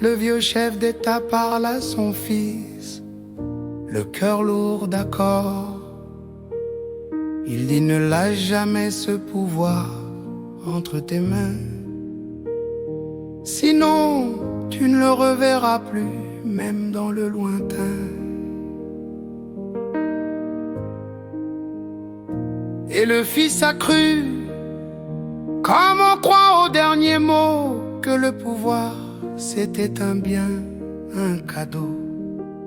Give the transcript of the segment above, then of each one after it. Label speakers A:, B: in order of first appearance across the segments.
A: Le vieux chef d'État parle à son fils, le cœur lourd d'accords. Il dit ne lâche jamais ce pouvoir entre tes mains, sinon tu ne le reverras plus, même dans le lointain. Et le fils a cru, comme on croit au dernier mot, que le pouvoir c'était un bien, un cadeau.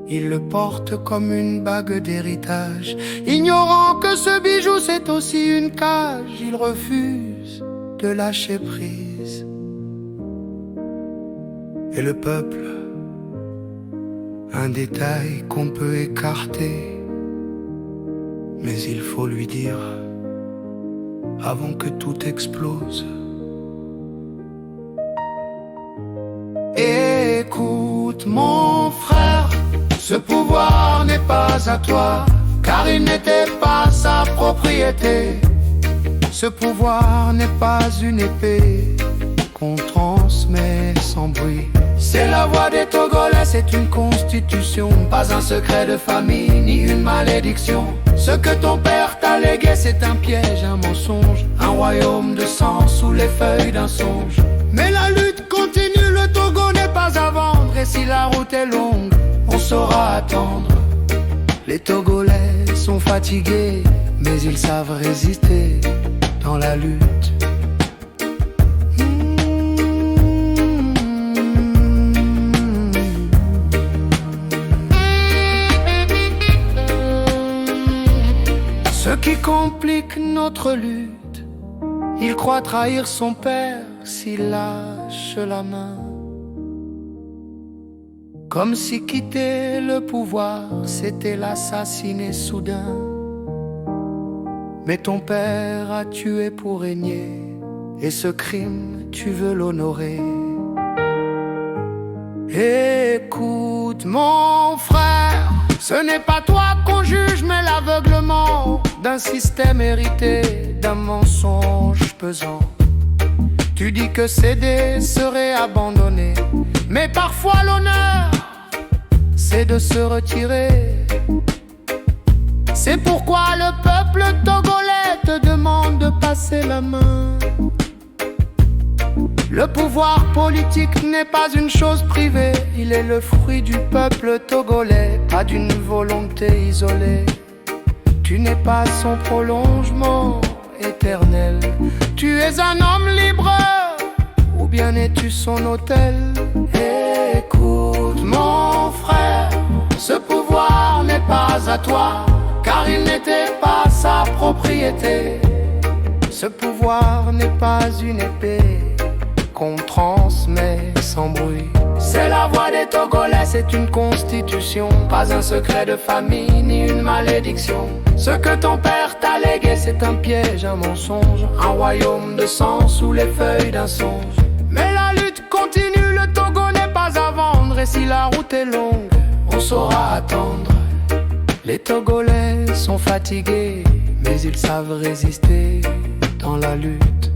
A: Il le porte comme une bague d'héritage, ignorant que ce bijou c'est aussi une cage. Il refuse de lâcher prise. Et le peuple, un détail qu'on peut écarter, mais il faut lui dire avant que tout explose. Écoute mon frère, ce pouvoir n'est pas à toi, car il n'était pas sa propriété. Ce pouvoir n'est pas une épée qu'on transmet sans bruit. C'est la voix des Togolais, c'est une constitution, pas un secret de famille, ni une malédiction. Ce que ton père t'a légué, c'est un piège, un mensonge, un royaume de sang sous les feuilles d'un songe. Mais la lutte continue, le Togo n'est pas à vendre, et si la route est longue, on saura attendre. Les Togolais sont fatigués, mais ils savent résister dans la lutte. Ce qui complique notre lutte, il croit trahir son père s'il lâche la main. Comme si quitter le pouvoir, c'était l'assassiner soudain. Mais ton père a tué pour régner, et ce crime, tu veux l'honorer. Écoute mon frère, ce n'est pas toi qu'on juge, mais l'aveuglement d'un système hérité d'un mensonge pesant. Tu dis que céder serait abandonner, mais parfois l'honneur, c'est de se retirer. C'est pourquoi le peuple togolais te demande de passer la main. Le pouvoir politique n'est pas une chose privée, il est le fruit du peuple togolais, pas d'une volonté isolée. Tu n'es pas son prolongement éternel, tu es un homme libre, ou bien es-tu son hôtel? Écoute mon frère, ce pouvoir n'est pas à toi, car il n'était pas sa propriété. Ce pouvoir n'est pas une épée qu'on transmet sans bruit. C'est la voix des Togolais, c'est une constitution, pas un secret de famille, ni une malédiction. Ce que ton père t'a légué, c'est un piège, un mensonge, un royaume de sang sous les feuilles d'un songe. Mais la lutte continue, le Togo n'est pas à vendre, et si la route est longue, on saura attendre. Les Togolais sont fatigués, mais ils savent résister dans la lutte.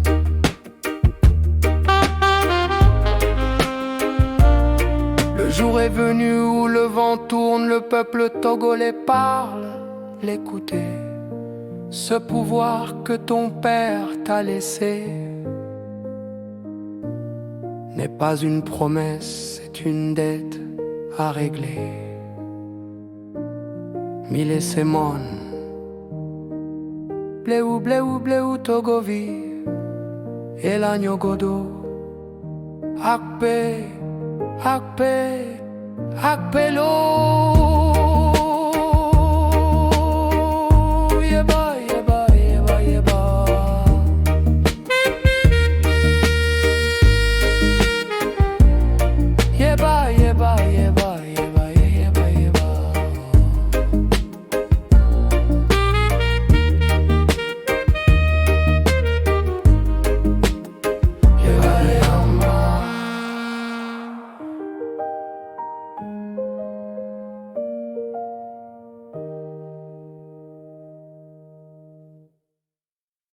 A: Le jour est venu où le vent tourne, le peuple togolais parle, l'écouter. Ce pouvoir que ton père t'a laissé n'est pas une promesse, c'est une dette à régler. Mille semon, bleu togovi, et l'agneau godo, akpe, akpe, akpelo.